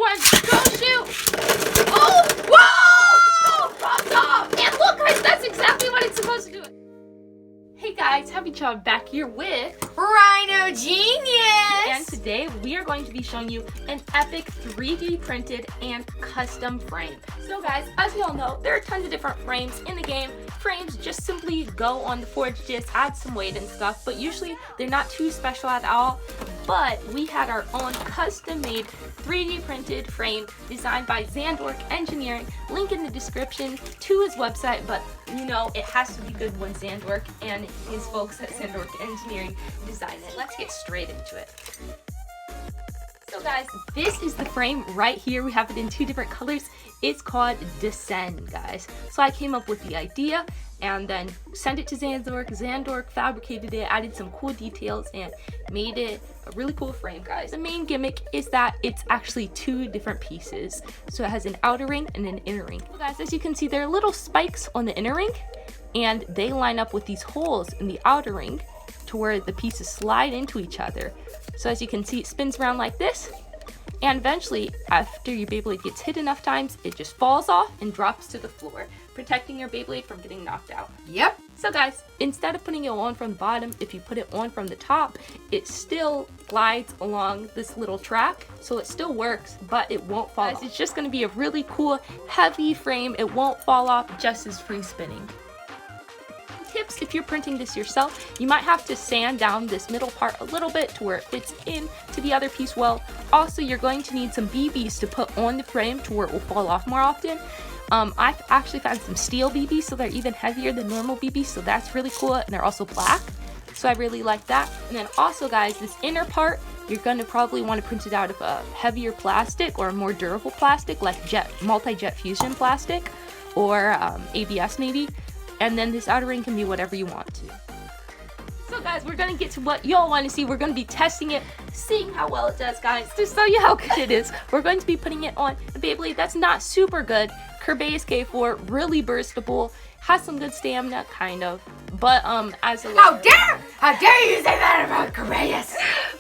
1, go shoot! Oh, whoa! Popped off! And look, guys, that's exactly what it's supposed to do. Hey guys, HappyRhino back here with Rhino Genius! And today we are going to be showing you an epic 3D printed and custom frame. So guys, as you all know, there are tons of different frames in the game. Frames just simply go on the forge disc, add some weight and stuff, but usually they're not too special at all. But we had our own custom made 3D printed frame designed by Xandork Engineering. Link in the description to his website, but you know it has to be good when Xandork and his folks at Xandork Engineering design it. Let's get straight into it. So guys, this is the frame right here. We have it in two different colors. It's called Descend, guys. So I came up with the idea and then sent it to Xandork. Xandork fabricated it, added some cool details, and made it a really cool frame, guys. The main gimmick is that it's actually two different pieces. So it has an outer ring and an inner ring. Well, guys, as you can see, there are little spikes on the inner ring, and they line up with these holes in the outer ring to where the pieces slide into each other. So as you can see, it spins around like this, and eventually, after your Beyblade gets hit enough times, it just falls off and drops to the floor, protecting your Beyblade from getting knocked out. Yep. So guys, instead of putting it on from the bottom, if you put it on from the top, it still glides along this little track, so it still works, but it won't fall off. It's just going to be a really cool, heavy frame. It won't fall off, just as free spinning. Tips: if you're printing this yourself, you might have to sand down this middle part a little bit to where it fits in to the other piece well. Also, you're going to need some BBs to put on the frame to where it will fall off more often. I've actually found some steel BBs, so they're even heavier than normal BBs, so that's really cool, and they're also black, so I really like that. And then also, guys, this inner part, you're going to probably want to print it out of a heavier plastic or a more durable plastic, like multi-jet fusion plastic or ABS maybe. And then this outer ring can be whatever you want to. So guys, we're going to get to what y'all want to see. We're going to be testing it, seeing how well it does, guys. To show you how good it is, we're going to be putting it on a Beyblade that's not super good. Kerbeus K4, really burstable, has some good stamina, kind of. But as a How dare you say that about Kerbeus?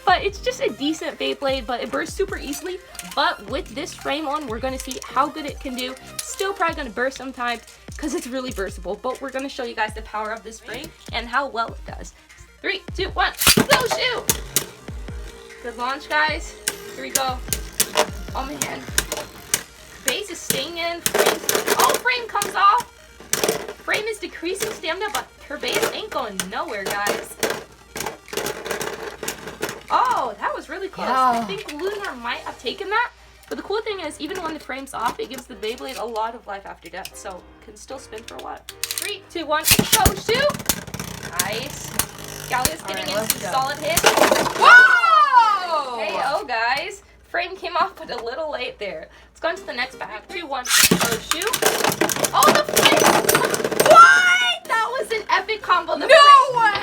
But it's just a decent Beyblade, but it bursts super easily. But with this frame on, we're going to see how good it can do. Still probably going to burst sometimes because it's really burstable, but we're going to show you guys the power of this frame and how well it does. 3, 2, 1, go shoot! Good launch, guys. Here we go. Oh man. Base is staying in. Frame comes off. Frame is decreasing stamina, but her base ain't going nowhere, guys. Oh, that was really close. Yeah. I think Lunar might have taken that. But the cool thing is, even when the frame's off, it gives the Beyblade a lot of life after death, so it can still spin for a while. 3, 2, 1, go shoot! Nice. Gallia's getting in some solid hits. Whoa! Hey, oh guys. Frame came off, but a little late there. Let's go on to the next battle. 3, 1, go shoot. Oh, the frame! What? That was an epic combo. No way!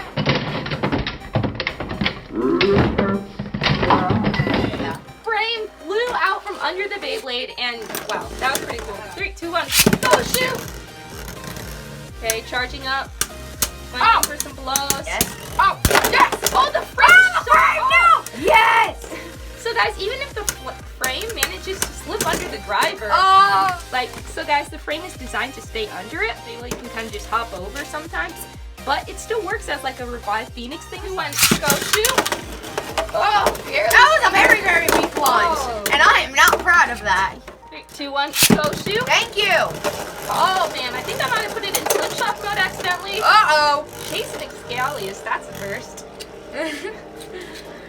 Frame flew out from under the Beyblade, and wow, that was pretty cool. 3, 2, 1, go shoot! Okay, charging up. Going in for some blows. Yes. Oh, yes! Oh, the frame! No! Yes! So guys, even if the frame manages to slip under the driver, so guys, the frame is designed to stay under it. Beyblade can kind of just hop over sometimes, but it still works as like a revived Phoenix thing. 1, go shoot! Oh, that was a very, very weak launch, and I am not proud of that. 3, 2, 1, go shoot! Thank you. Oh man, I think I might have put it in slip shot mode accidentally. Uh-oh. Chasing Scalius, that's a burst.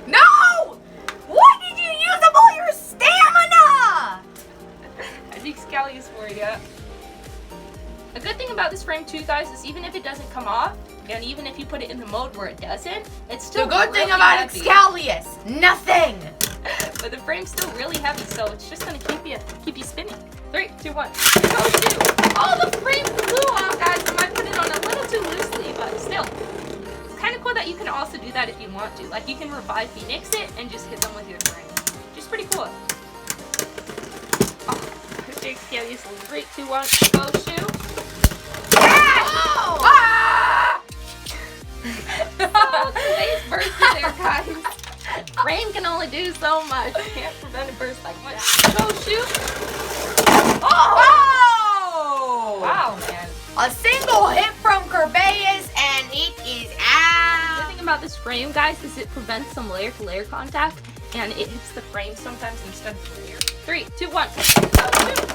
No! What did you use up all your stamina? I think Scalius for you. A good thing about this frame too, guys, is even if it doesn't come off, and even if you put it in the mode where it doesn't, it's still the good really thing about heavy. Scalius, nothing. But the frame's still really heavy, so it's just gonna keep you spinning. 3, 2, 1, go shoot! Oh, the frame flew off, guys. I might put it on a little too loosely, but still. It's kind of cool that you can also do that if you want to. Like, you can revive Phoenix it and just hit them with your frame. Which is pretty cool. Oh, big Scalius. 3, 2, 1, go shoot! Oh! Ah! Oh, the base bursted there, guys. frame can only do so much. Can't prevent a burst like much. Go shoot. Oh! Wow, man. A single hit from Kerbeus and it is out. The thing about this frame, guys, is it prevents some layer-to-layer contact, and it hits the frame sometimes instead of the layer. 3, 2, 1.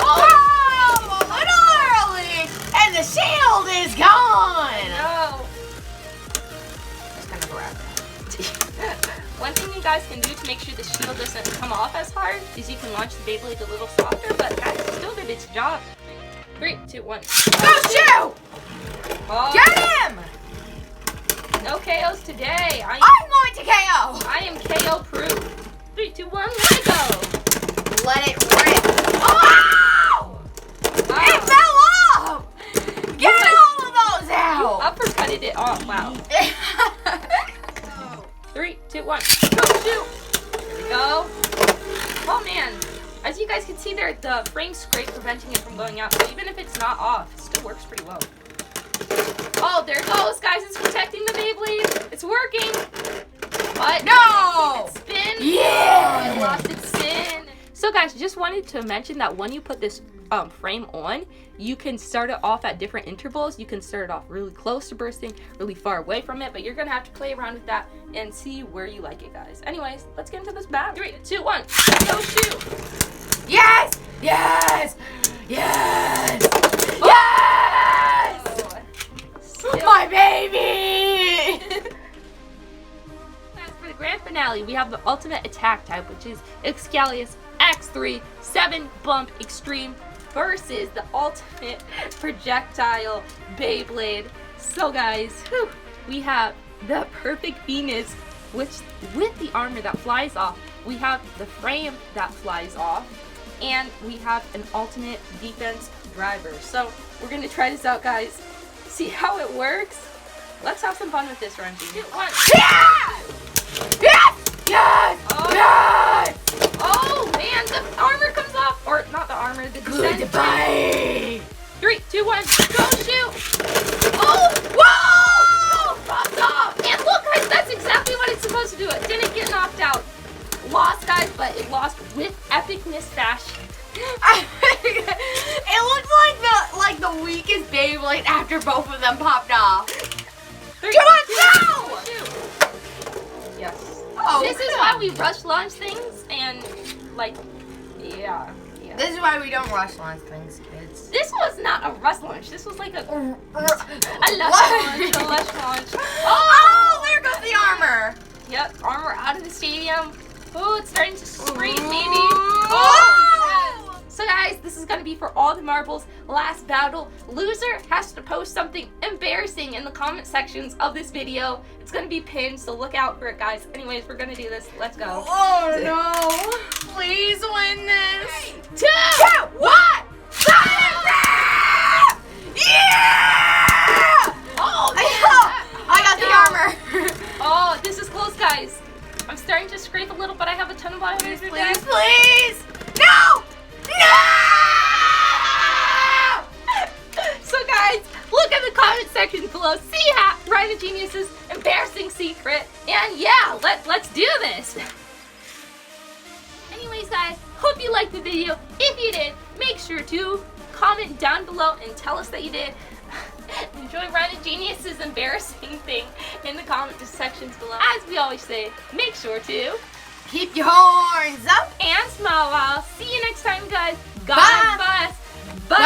Oh, a little early, and the shield is gone. No. Just gonna grab that. One thing you guys can do to make sure the shield doesn't come off as hard is you can launch the Beyblade a little softer, but guys, it still did its job. 3, 2, 1. Go shoot! Oh, Get him! no KOs today. I'm going to KO. I am KO proof. 3, 2, 1, let it go. Let it rip. Oh! Wow. It fell off! Get all of those out! Uppercutted it off. Wow. 3, 2, 1. Go shoot. There we go. Oh man. As you guys can see there, the frame scrape preventing it from going out. So even if it's not off, it still works pretty well. Oh, there it goes, guys. It's protecting the Beyblade. It's working. But No! it spin. Yeah! Oh, it lost its spin. So guys, just wanted to mention that when you put this frame on, you can start it off at different intervals. You can start it off really close to bursting, really far away from it, but you're gonna have to play around with that and see where you like it, guys. Anyways, let's get into this battle. 3, 2, 1, go shoot. Yes! Yes! Yes! Oh. Yes! Still. My baby! As for the grand finale, we have the ultimate attack type, which is Excalius X3 7 Bump Extreme versus the ultimate projectile Beyblade. So guys, we have the perfect Venus, which with the armor that flies off, we have the frame that flies off, and we have an alternate defense driver. So we're gonna try this out, guys. See how it works. Let's have some fun with this, Renji. 2, 1. Yes! Yes! Yes! Oh. Yes! Oh man, the armor comes off, or not the armor, the descent. Goodbye! 3, 2, 1, go shoot! Oh! Whoa! Popped off! And look, guys, that's exactly what it's supposed to do. It didn't get knocked out. Lost, guys, but it lost with epicness fashion. It looks like the weakest Beyblade after both of them popped off. 3, Come on, 2, go! shoot. Yes. Oh, This is why we rush launch things and, like, yeah. This is why we don't rush launch things, kids. This was not a rush launch. This was like a lush launch. Oh, there goes the armor. Yep, armor out of the stadium. Oh, it's starting to scream, baby. Oh! Yes. So guys, this is gonna be for all the marbles. Last battle. Loser has to post something embarrassing in the comment sections of this video. It's gonna be pinned, so look out for it, guys. Anyways, we're gonna do this. Let's go. Oh no! Please win this. 2, 1. Yeah! Oh, I got the armor. Oh, this is close, guys. I'm starting to scrape a little, but I have a ton of vitamins. Please, please! No! No! So guys, look at the comment section below. See HappyRhino Genius's embarrassing secret. And yeah, let's do this. Anyways, guys, hope you liked the video. If you did, make sure to comment down below and tell us that you did. Enjoy Rhino Genius's embarrassing thing in the comment sections below. As we always say, make sure to keep your horns up and smile. See you next time, guys. God Bye. bless. Bye.